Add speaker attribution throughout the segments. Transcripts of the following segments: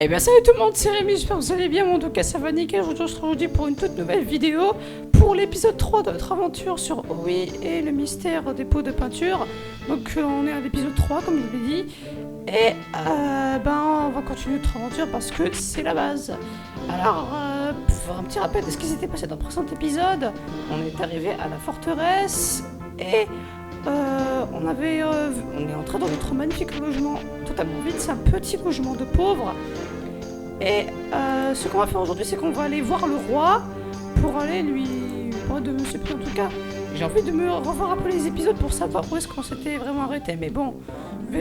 Speaker 1: Eh bien salut tout le monde, c'est Rémi, j'espère que vous allez bien, en tout cas ça va nickel. Aujourd'hui on se retrouve pour une toute nouvelle vidéo pour l'épisode 3 de notre aventure sur Oui et le mystère des pots de peinture. Donc on est à l'épisode 3 comme je vous l'ai dit. Et on va continuer notre aventure parce que c'est la base. Alors pour faire un petit rappel de ce qui s'était passé dans le précédent épisode, on est arrivé à la forteresse et on est entré dans notre magnifique logement totalement vide. C'est un petit logement de pauvres. Et ce qu'on va faire aujourd'hui, c'est qu'on va aller voir le roi pour aller lui parler de Monsieur Pneu. En tout cas, j'ai envie de me revoir un peu les épisodes pour savoir où est-ce qu'on s'était vraiment arrêté. Mais bon,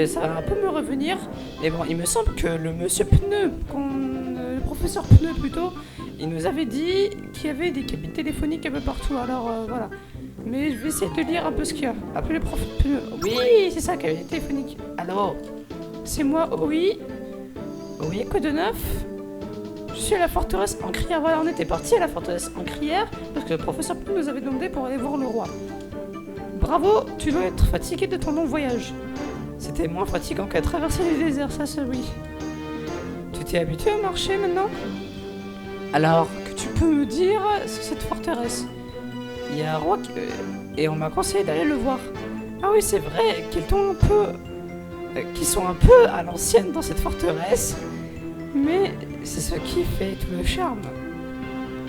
Speaker 1: ça va un peu me revenir. Mais bon, il me semble que le Monsieur Pneu, le professeur Pneu plutôt, il nous avait dit qu'il y avait des cabines téléphoniques un peu partout. Alors voilà. Mais je vais essayer de lire un peu ce qu'il y a. Appelez le prof Pneu. Oui, c'est ça, cabine téléphonique. Allô? C'est moi, oui. Oui, quoi de neuf? Je suis à la forteresse en crière. Voilà, on était parti à la forteresse en crière parce que le professeur Pneu nous avait demandé pour aller voir le roi. Bravo, tu dois être fatigué de ton long voyage. C'était moins fatigant qu'à traverser les déserts, ça c'est oui. Tu t'es habitué à marcher maintenant? Alors, que tu peux me dire sur cette forteresse? Il y a un roi et on m'a conseillé d'aller le voir. Ah oui, c'est vrai qu'ils sont un peu à l'ancienne dans cette forteresse. Mais c'est ce qui fait tout le charme.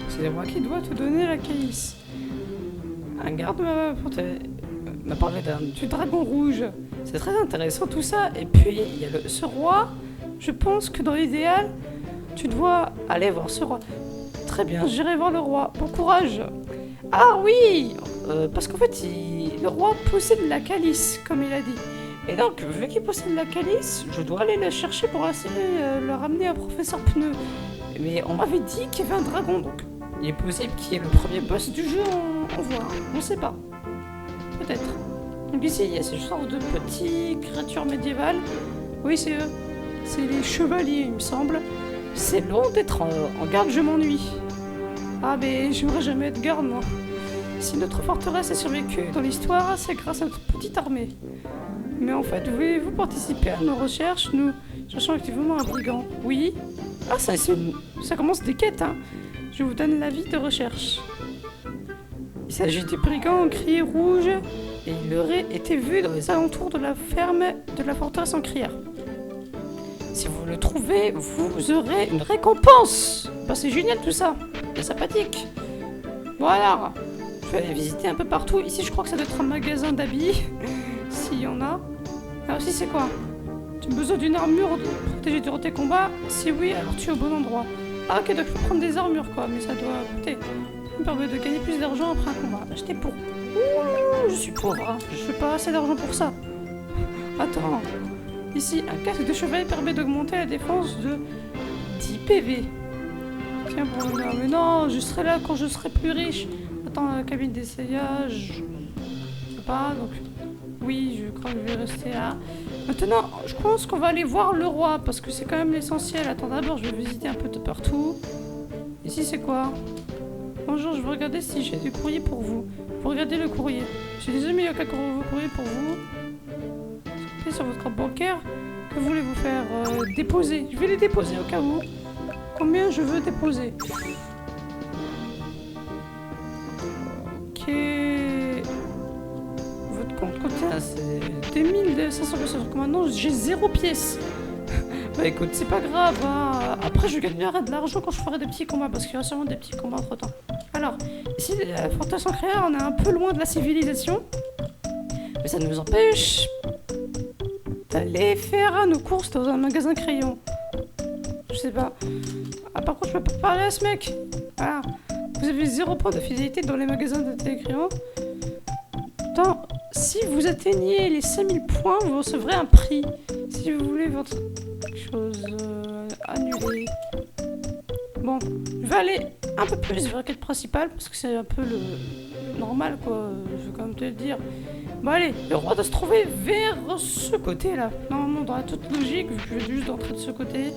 Speaker 1: C'est moi qui dois te donner la calice. Un garde m'a parlé du dragon rouge. C'est très intéressant tout ça. Et puis, il y a ce roi. Je pense que dans l'idéal, tu dois aller voir ce roi. Très bien, j'irai voir le roi. Bon courage. Ah oui, parce qu'en fait, le roi possède la calice, comme il a dit. Et donc, vu qu'il possède la calice, je dois aller la chercher pour essayer de le ramener à Professeur Pneu. Mais on m'avait dit qu'il y avait un dragon, donc il est possible qu'il y ait le premier boss du jeu, on voit. On sait pas. Peut-être. Donc ici, il y a ces sortes de petites créatures médiévales. Oui, c'est eux. C'est les chevaliers, il me semble. C'est long d'être en garde, je m'ennuie. Ah, mais j'aimerais jamais être garde, moi. Si notre forteresse a survécu dans l'histoire, c'est grâce à notre petite armée. Mais en fait, voulez-vous participer à nos recherches? Nous cherchons activement un brigand. Oui. Ah, ça commence des quêtes, hein. Je vous donne l'avis de recherche. Il s'agit du brigand en crier rouge et il aurait été vu dans les alentours de la ferme de la forteresse en crière. Si vous le trouvez, vous aurez une récompense. Bah, c'est génial tout ça. C'est sympathique. Voilà. Je vais aller visiter un peu partout. Ici, je crois que ça doit être un magasin d'habits. S'il y en a. Ah aussi, c'est quoi? Tu as besoin d'une armure pour protéger durant tes combats? Si oui, alors tu es au bon endroit. Ah ok, donc je peux prendre des armures quoi, mais ça doit coûter. Ça me permet de gagner plus d'argent après un combat. Acheter pour. Ouh, je suis pauvre, hein. Je fais pas assez d'argent pour ça. Attends. Ici, un casque de cheval permet d'augmenter la défense de 10 PV. Tiens, bon, mais non, je serai là quand je serai plus riche. Attends, la cabine d'essayage. Je sais pas, donc. Oui, je crois que je vais rester là. Maintenant, je pense qu'on va aller voir le roi, parce que c'est quand même l'essentiel. Attends, d'abord, je vais visiter un peu de partout. Ici, c'est quoi? Bonjour, je vais regarder si j'ai du courrier pour vous. Vous regardez le courrier. J'ai des amis qui ont courrier pour vous. C'est sur votre compte bancaire. Que voulez-vous faire? Déposer. Je vais les déposer au cas où. Combien je veux déposer? Ok. Votre compte contient c'est 2500 pièces. Maintenant, j'ai 0 pièces. Bah écoute, c'est pas grave. Hein. Après, je gagnerai de l'argent quand je ferai des petits combats. Parce qu'il y aura sûrement des petits combats entre temps. Alors, ici, la forteresse en crière, on est un peu loin de la civilisation. Mais ça ne nous empêche d'aller faire nos courses dans un magasin crayon. Je sais pas. Ah, par contre, je peux pas parler à ce mec. Ah, vous avez 0 point de fidélité dans les magasins de télécrayon. Attends, si vous atteignez les 5000 points, vous recevrez un prix. Si vous voulez votre chose annulée. Bon, je vais aller un peu plus vers la quête principale parce que c'est un peu le normal quoi. Je vais quand même te le dire. Bon allez, le roi doit se trouver vers ce côté-là. Normalement, dans la toute logique, vu que je vais juste d'entrer de ce côté.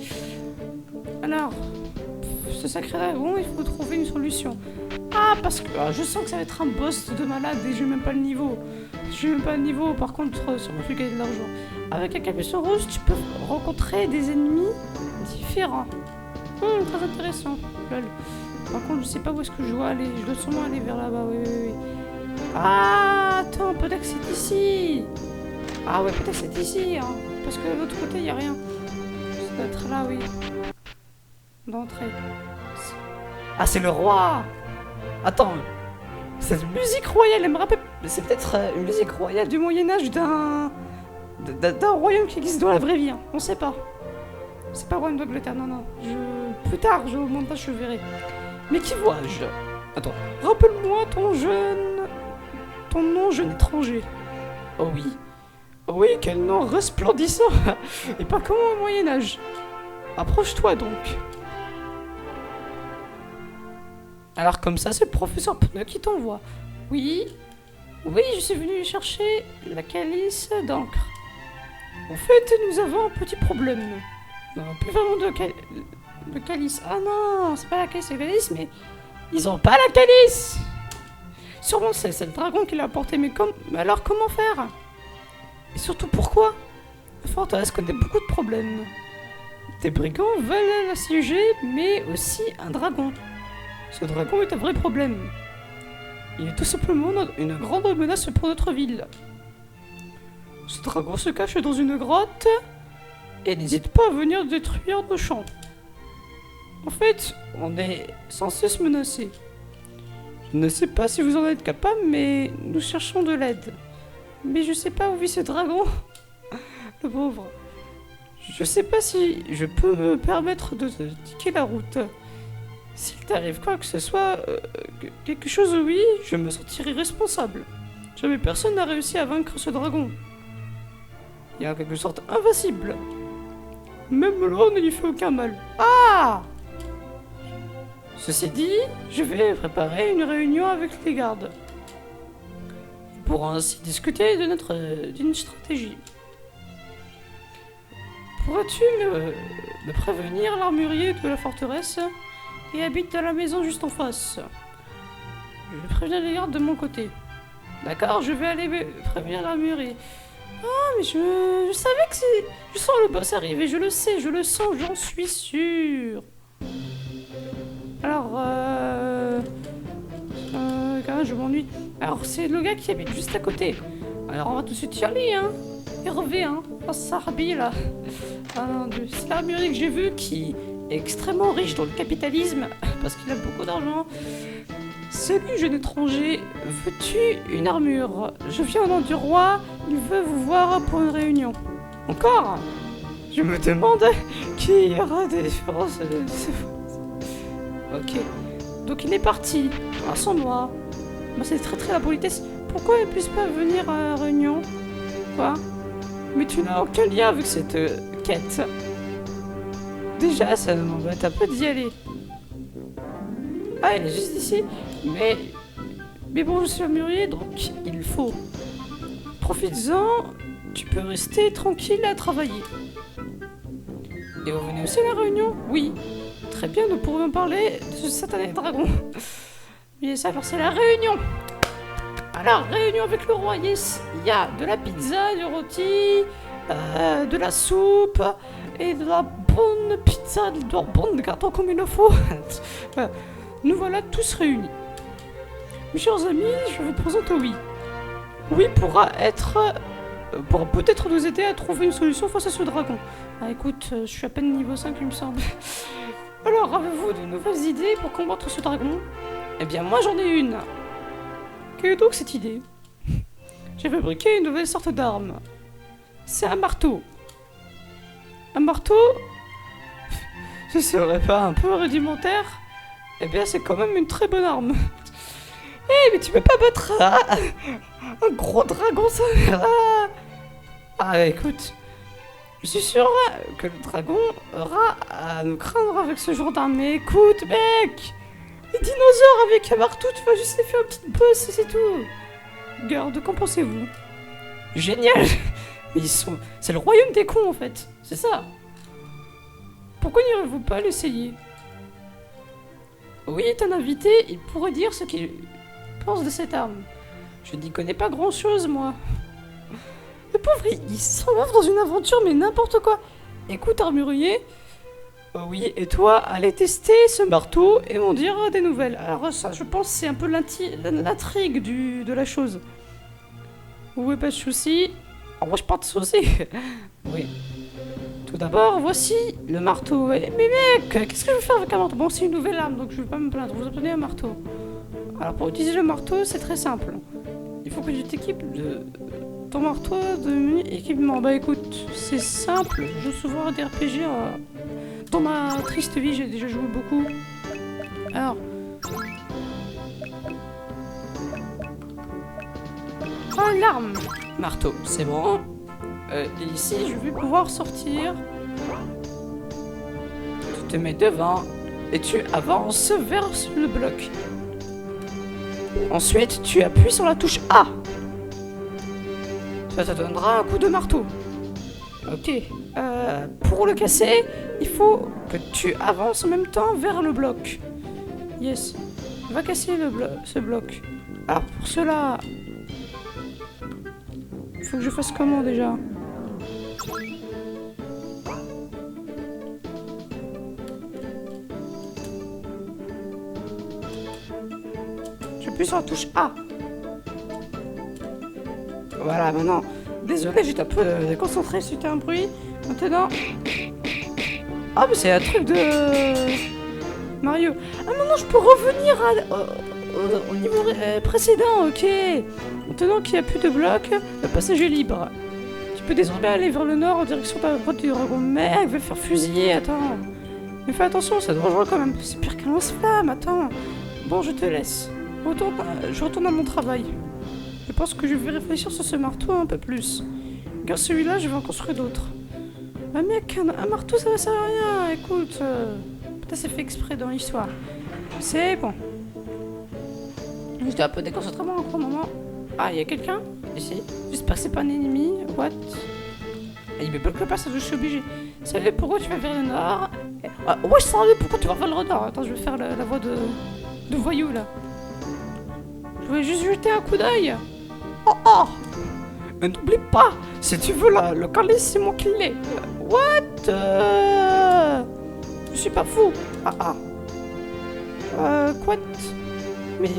Speaker 1: Alors, ce sacré dragon, il faut trouver une solution. Ah, parce que je sens que ça va être un boss de malade et j'ai même pas le niveau. J'ai même pas le niveau, par contre, ça me fait gagner de l'argent. Avec un capuchon rouge, tu peux rencontrer des ennemis différent. Très intéressant. Lol. Par contre, je sais pas où est-ce que je dois aller. Je dois sûrement aller vers là-bas, oui. Ah, attends, peut-être que c'est ici. Ah ouais, peut-être que c'est ici, hein. Parce que de l'autre côté, il n'y a rien. Ça doit être là, oui. D'entrée. Ah, c'est le roi. Attends. Cette musique royale, elle me rappelle... C'est peut-être une musique royale du Moyen-Âge d'un royaume qui existe dans la vraie vie, hein. On sait pas. C'est pas le royaume d'Angleterre, non. Plus tard, au montage, je verrai. Mais qui vois-je? Attends, rappelle-moi ton nom jeune étranger. Oh oui. Oh oui, quel nom resplendissant. Et pas comme au Moyen-Âge. Approche-toi donc. Alors comme ça, c'est le professeur Pneu qui t'envoie. Oui, je suis venu chercher la calice d'encre. En fait, nous avons un petit problème. Nous n'avons plus vraiment de calice. Ah non, c'est pas la calice, c'est la calice, mais... Ils ont pas la calice. Sûrement c'est le dragon qui l'a apporté, mais alors comment faire? Et surtout pourquoi? La forteresse connaît beaucoup de problèmes. Des brigands veulent l'assiéger, mais aussi un dragon. Ce dragon est un vrai problème. Il est tout simplement une grande menace pour notre ville. Ce dragon se cache dans une grotte et n'hésite pas à venir détruire nos champs. En fait, on est sans cesse menacé. Je ne sais pas si vous en êtes capable, mais nous cherchons de l'aide. Mais je sais pas où vit ce dragon. Le pauvre. Je sais pas si je peux me permettre de te indiquer la route. S'il t'arrive quoi que ce soit, quelque chose, oui, je me sentirai responsable. Jamais personne n'a réussi à vaincre ce dragon. Il est en quelque sorte invincible. Même l'eau ne lui fait aucun mal. Ah! Ceci dit, je vais préparer une réunion avec les gardes. Ils pourront ainsi discuter d'une stratégie. Pourrais-tu me prévenir l'armurier de la forteresse et habite dans la maison juste en face? Je vais prévenir les gardes de mon côté. D'accord, je vais aller prévenir l'armurier. Ah, mais je savais que c'est... Je sens le boss arriver, je le sais, je le sens, j'en suis sûr. Alors, quand même, je m'ennuie. Alors, c'est le gars qui habite juste à côté. Alors, on va tout de suite y aller, hein. Hervé, hein. Oh, Sarbi, là. Ah non, c'est l'armurier que j'ai vu qui est extrêmement riche dans le capitalisme, parce qu'il a beaucoup d'argent. Salut, jeune étranger. Veux-tu une armure? Je viens au nom du roi. Il veut vous voir pour une réunion. Encore? Je me demande qui y aura des différences. Ok. Donc il est parti. Ah, sans moi. Moi, c'est très la politesse. Pourquoi il ne puisse pas venir à la réunion? Quoi? Mais tu n'as aucun lien avec cette quête. Déjà, ça m'embête un peu d'y aller. Ah, il est juste ici. Mais bon, je suis un mûrier, donc il faut. Profites-en, tu peux rester tranquille à travailler. Et vous venez aussi à la réunion? Oui. Très bien, nous pourrions parler de ce satané dragon. Mais ça, alors c'est la réunion. Alors, réunion avec le roi, yes. Il y a de la pizza, du rôti, de la soupe et de la bonne pizza, de la bonne gâteau comme il le faut. Nous voilà tous réunis. Mes chers amis, je vous présente Oui. Oui pourra peut-être nous aider à trouver une solution face à ce dragon. Ah écoute, je suis à peine niveau 5 il me semble. Alors, avez-vous de nouvelles idées pour combattre ce dragon? Eh bien moi j'en ai une. Quelle est donc cette idée? J'ai fabriqué une nouvelle sorte d'arme. C'est un marteau. Un marteau? Ce serait pas un peu rudimentaire? Eh bien c'est quand même une très bonne arme. Eh mais tu peux pas battre un gros dragon ça. Ah écoute, je suis sûr que le dragon aura à nous craindre avec ce genre d'arme. Mais écoute mec, les dinosaures avec un marteau, tu vas juste les faire une petite bosse et c'est tout. Garde, qu'en pensez-vous? Génial. Mais c'est le royaume des cons en fait, c'est ça. Pourquoi n'irez-vous pas l'essayer? Oui, est un invité, il pourrait dire ce qu'il pense de cette arme. Je n'y connais pas grand-chose, moi. Le pauvre, il s'enlève dans une aventure, mais n'importe quoi. Écoute, armurier, Oui, et toi, allez tester ce marteau et m'en dire des nouvelles. Alors ça, je pense, c'est un peu l'intrigue de la chose. Oui, pas de soucis. Alors moi, je pas de soucis. Oui. Tout d'abord, voici le marteau. Mais mec, qu'est-ce que je vais faire avec un marteau? Bon, c'est une nouvelle arme, donc je vais pas me plaindre. Vous obtenez un marteau. Alors pour utiliser le marteau, c'est très simple. Il faut que tu t'équipes de ton marteau de équipement. Bah écoute, c'est simple. Je joue souvent à des RPG. Dans ma triste vie, j'ai déjà joué beaucoup. Alors... Ah, l'arme! Marteau, c'est bon. Et ici, je vais pouvoir sortir. Tu te mets devant et tu avances vers le bloc. Ensuite, tu appuies sur la touche A. Ça te donnera un coup de marteau. Ok. Pour le casser, il faut que tu avances en même temps vers le bloc. Yes. Va casser ce bloc. Alors pour cela... Il faut que je fasse comment déjà? J'appuie sur la touche A. Voilà, maintenant... Désolé, j'étais un peu déconcentré, c'était un bruit. Maintenant... Ah, mais c'est un truc de... Mario. Ah, maintenant je peux revenir au niveau précédent, ok. Maintenant qu'il n'y a plus de bloc, le passage est libre. Tu peux désormais aller vers le nord en direction de la grotte du dragon. Mec, va faire fusiller, attends. Mais fais attention, c'est dangereux quand même. C'est pire qu'un lance-flamme, attends. Bon, je te laisse. Je retourne à mon travail. Je pense que je vais réfléchir sur ce marteau un peu plus. Car celui-là, je vais en construire d'autres. Ah mec, un marteau, ça va servir à rien. Écoute, peut-être c'est fait exprès dans l'histoire. C'est bon. J'étais un peu déconcentré en un moment. Ah, il y a quelqu'un ici. J'espère que c'est pas un ennemi. What? Ah, il me bloque le passage, je suis obligé. Salut, pourquoi tu vas vers le nord? Ah, ouais, je savais pourquoi tu vas vers le nord. Attends, je vais faire la voix de voyou là. Je voulais juste jeter un coup d'œil. Oh oh! Mais n'oublie pas, si tu veux le calice, c'est moi qui l'ai. What? Je suis pas fou. Ah ah. Quoi? Mais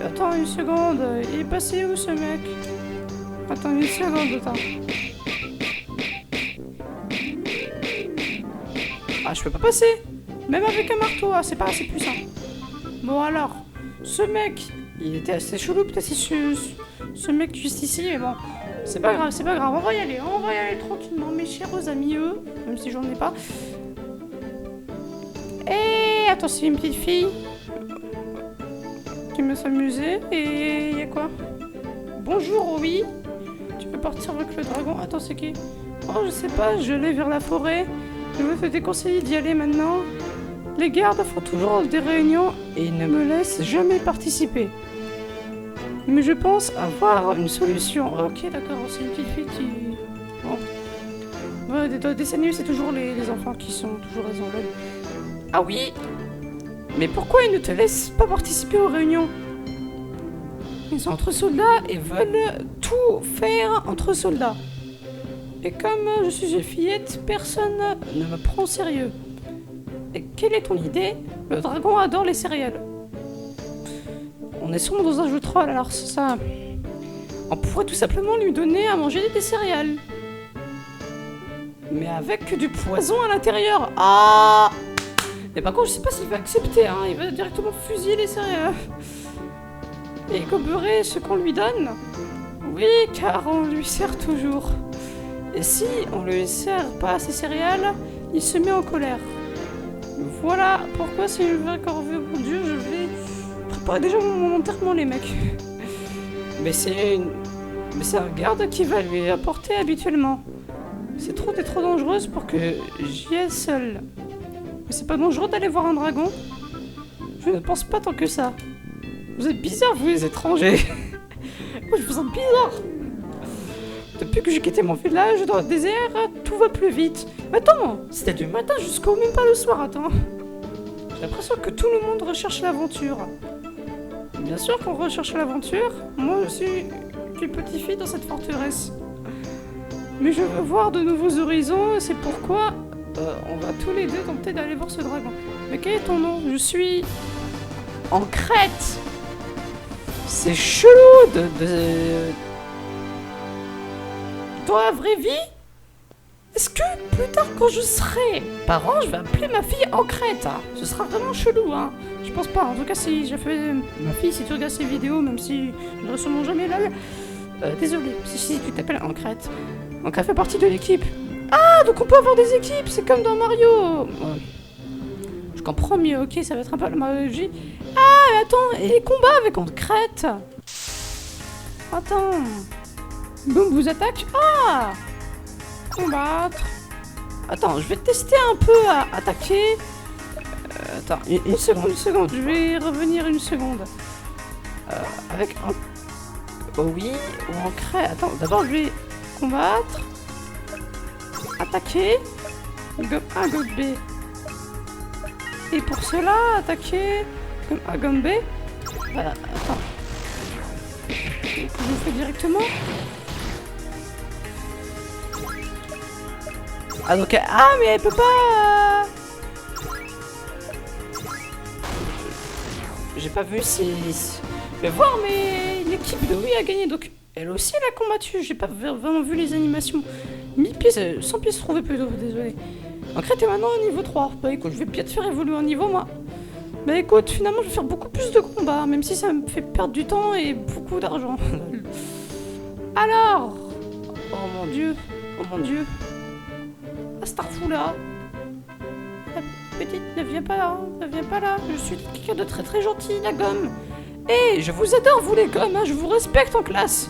Speaker 1: attends une seconde, il est passé où ce mec? Attends une seconde, attends. Ah, je peux pas passer. Même avec un marteau, ah, c'est pas assez puissant. Bon alors, ce mec, il était assez chelou, peut-être ce mec juste ici, mais bon. C'est pas grave, on va y aller tranquillement, mes chers amis, même si j'en ai pas. Et attends, c'est une petite fille qui me s'amuser, et y a quoi? Bonjour, oui. Tu peux partir avec le dragon? Attends, c'est qui? Oh, je sais pas, je vais vers la forêt. Je veux te déconseiller d'y aller maintenant. Les gardes font toujours des réunions et ils ne me laissent jamais participer. Mais je pense avoir une solution. Ok, d'accord, c'est une petite fille qui... Bon. Ouais, dans les dessins animés, c'est toujours les enfants qui sont toujours raison. Ah oui? Mais pourquoi ils ne te laissent pas participer aux réunions? Ils sont entre soldats et veulent tout faire entre soldats. Et comme je suis une fillette, personne ne me prend au sérieux. Et quelle est ton idée? Le dragon adore les céréales. On est sûrement dans un jeu troll, alors c'est ça. On pourrait tout simplement lui donner à manger des céréales. Mais avec du poison à l'intérieur. Ah! Et par contre, je sais pas s'il va accepter, hein. Il va directement fusiller les céréales. Et goberer ce qu'on lui donne. Oui, car on lui sert toujours. Et si on lui sert pas ses céréales, il se met en colère. Voilà pourquoi si je veux encore vu, mon Dieu, je vais préparer déjà mon enterrement, les mecs. Mais c'est un garde qui va lui apporter habituellement. C'est trop dangereuse pour que j'y aille seule. Mais c'est pas dangereux d'aller voir un dragon? Je ne pense pas tant que ça. Vous êtes bizarres, vous les étrangers. Moi, je vous sens bizarre. Depuis que j'ai quitté mon village dans le désert, tout va plus vite. Mais attends, c'était du matin jusqu'au même pas le soir, attends. J'ai l'impression que tout le monde recherche l'aventure. Bien sûr qu'on recherche l'aventure. Moi, je suis qu'une petite fille dans cette forteresse. Mais je veux voir de nouveaux horizons, et c'est pourquoi on va tous les deux tenter d'aller voir ce dragon. Mais quel est ton nom? Je suis... en Crète. C'est chelou dans la vraie vie. Est-ce que plus tard quand je serai parent, je vais appeler ma fille en Crète, hein? Ce sera vraiment chelou, hein. Je pense pas. En tout cas, si j'ai fait... Ma fille, si tu regardes ces vidéos, même si je ne sûrement jamais là, désolé, si tu t'appelles en Crète. Donc elle fait partie de l'équipe. Ah, donc on peut avoir des équipes, c'est comme dans Mario. Je comprends mieux, ok, ça va être un peu la Mario. Ah, mais attends, et les combats avec en Crète? Attends. Boum, vous attaque. Ah, combattre. Attends, je vais tester un peu à attaquer. Attends, une seconde. Je vais revenir une seconde. Avec un... Oh oui, ou en Crète. Attends, d'abord je vais combattre. Attaquer. Gomme A, gomme B. Et pour cela, attaquer. Gomme A, gomme B. Attends. Je le fais directement. Ah donc... Ah mais elle peut pas... J'ai pas vu si... Je vais voir mais l'équipe de Oui a gagné donc... Elle aussi elle a combattu, j'ai pas vraiment vu les animations. 1000 pièces, 100 pièces trouvées plutôt, désolé. En Crète est maintenant au niveau 3. Bah écoute, je vais bien te faire évoluer en niveau moi. Bah écoute, finalement je vais faire beaucoup plus de combats, même si ça me fait perdre du temps et beaucoup d'argent. Alors... Oh mon dieu, oh mon dieu. Ah, Starfou là. La petite, ne viens pas là, ne viens pas là. Je suis quelqu'un de très très gentil, la gomme. Eh, je vous adore vous les gommes, hein, je vous respecte en classe.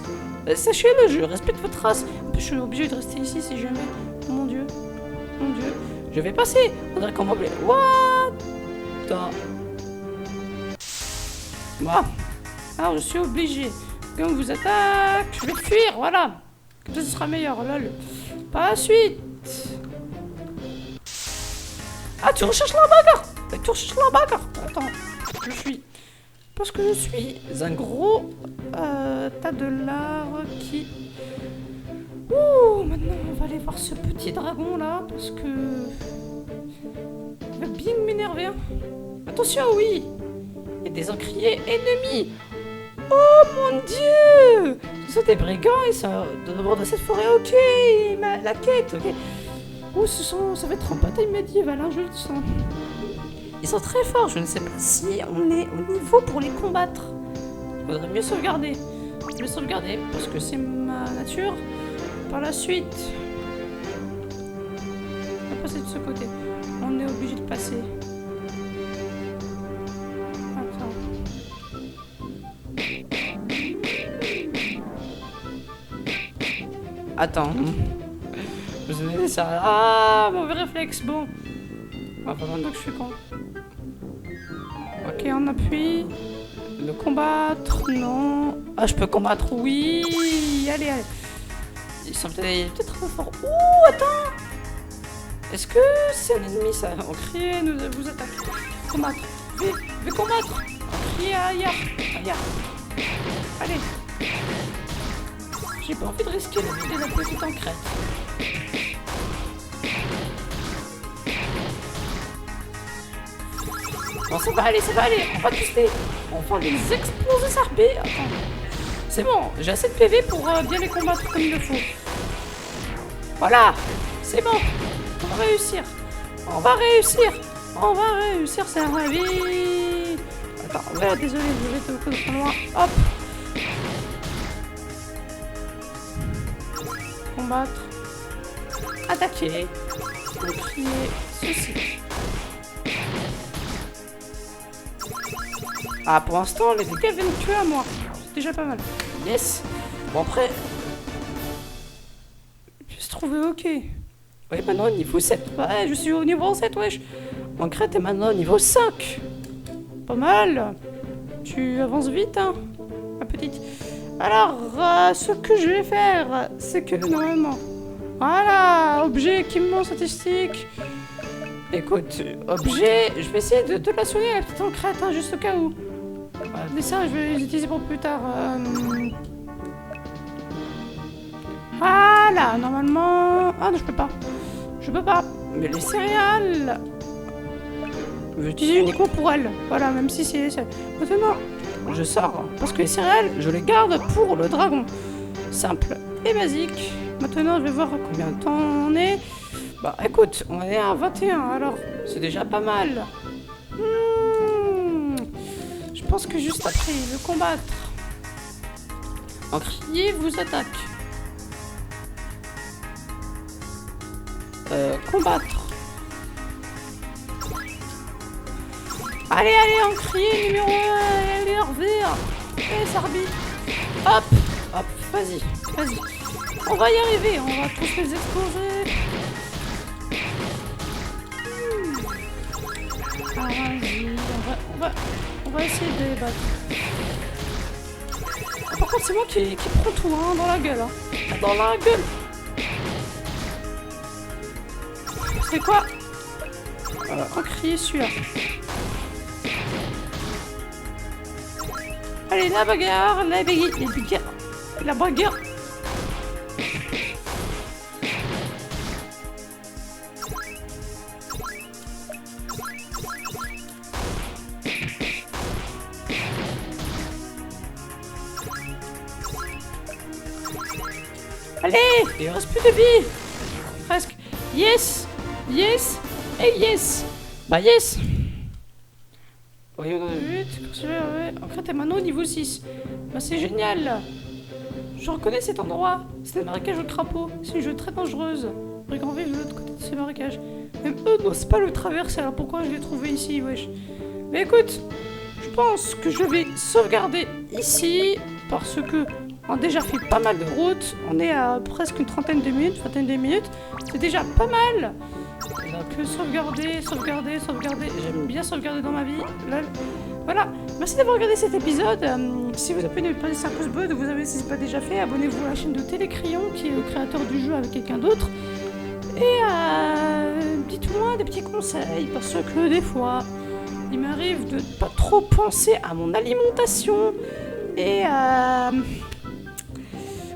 Speaker 1: Sachez-le, je respecte votre race. Je suis obligé de rester ici si jamais. Oh mon dieu. Mon dieu. Je vais passer. On dirait qu'on m'a oublié. What? Bon. Alors je suis obligé. Comme vous attaque, je vais fuir, voilà. Comme ça ce sera meilleur, lol. Par la suite. Ah, tu recherches la bagarre. Tu recherches la bagarre. Attends, je suis... Parce que je suis un gros tas de lard qui... Ouh, maintenant on va aller voir ce petit dragon là, parce que... Il va bien m'énerver, hein. Attention, oui. Il y a des encriers ennemis. Oh mon dieu. Ce sont des brigands, ils sont de bord de cette forêt, ok. La quête, ok. Oh, ça va être en bataille médiévale, hein, je le sens. Ils sont très forts, je ne sais pas si on est au niveau pour les combattre. Il faudrait mieux sauvegarder. Je vais sauvegarder parce que c'est ma nature. Par la suite, on va passer de ce côté. On est obligé de passer. Attends. Vous avez ça. Ah, mauvais réflexe, bon. Enfin, maintenant que je suis con. Ok, on appuie. Le combattre, non. Ah, je peux combattre, oui. Allez. Ils sont peut-être un peu forts. Ouh, attends. Est-ce que c'est un ennemi, ça? On crie, nous vous attaque. Combattre. Vais combattre. On crie, aïe. Allez. J'ai pas envie de risquer la vie de la petite en Crète. Bon, ça va aller, on va tester. On va les exploser sarpés. Attends. C'est bon, j'ai assez de PV pour bien les combattre comme il le faut. Voilà, c'est bon. On va réussir, c'est la vie. Attends, ouais, désolé, je vais te beaucoup trop loin. Hop. Combattre. Attaquer. Crier. Ceci. Ah, pour l'instant, les dégâts viennent tuer à moi. C'est déjà pas mal. Yes. Bon, après... Je se trouvais ok. Ouais, maintenant, niveau 7. Ouais, je suis au niveau 7, wesh. En Crète est maintenant au niveau 5. Pas mal. Tu avances vite, hein, ma petite. Alors, ce que je vais faire, c'est que, normalement... Voilà, objet, équipement, statistique... Écoute, objet, je vais essayer de la soigner, la petite en Crète, hein, juste au cas où. Mais ça, je vais les utiliser pour plus tard. Voilà, normalement... Ah non, je peux pas. Mais les céréales... Je disais uniquement pour elle. Voilà, même si c'est... Maintenant, je sors. Parce que les céréales, je les garde pour le dragon. Simple et basique. Maintenant, je vais voir combien de temps on est. Bah, écoute, on est à 21, alors c'est déjà pas mal. Je pense que juste après, le combattre. En crier, vous attaque. Combattre. Allez, en crier, numéro 1, allez, revers. Allez, Sarbi. Hop, vas-y. On va y arriver, on va tous les exploser. Ah, vas-y, on va essayer de les battre. Par contre, c'est moi qui prends tout, hein, dans la gueule. Hein. Dans la gueule. C'est quoi? Un crier celui-là. Allez, la bagarre, la bagarre. Allez, il reste plus de vie. Presque. Yes et yes. Bah yes. Voyons dans le but. En fait, maintenant au niveau 6. Bah c'est génial. Je reconnais cet endroit. C'est le marécage au crapaud. C'est une jeu très dangereuse. Brigand vive de l'autre côté de ces marécages. Même eux n'osent pas le traverser. Alors pourquoi je l'ai trouvé ici, wesh. Mais écoute, je pense que je vais sauvegarder ici. Parce que on a déjà fait pas mal de routes. On est à presque une vingtaine de minutes. C'est déjà pas mal. Donc sauvegarder. J'aime bien sauvegarder dans ma vie. Lol. Voilà. Merci d'avoir regardé cet épisode. Si vous avez pu pas laisser un pouce bleu, si ce n'est pas déjà fait, abonnez-vous à la chaîne de Télécrayon qui est le créateur du jeu avec quelqu'un d'autre. Et dites-moi des petits conseils parce que des fois, il m'arrive de pas trop penser à mon alimentation et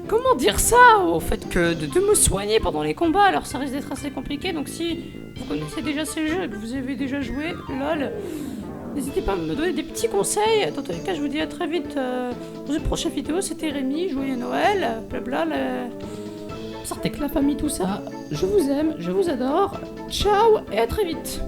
Speaker 1: comment dire ça au fait que de me soigner pendant les combats. Alors ça risque d'être assez compliqué. Donc si vous connaissez déjà ces jeux et que vous avez déjà joué, lol, n'hésitez pas à me donner des petits conseils. Dans tous les cas, je vous dis à très vite dans une prochaine vidéo. C'était Rémi, joyeux Noël, blabla, sortez avec la famille, tout ça. Je vous aime, je vous adore. Ciao et à très vite.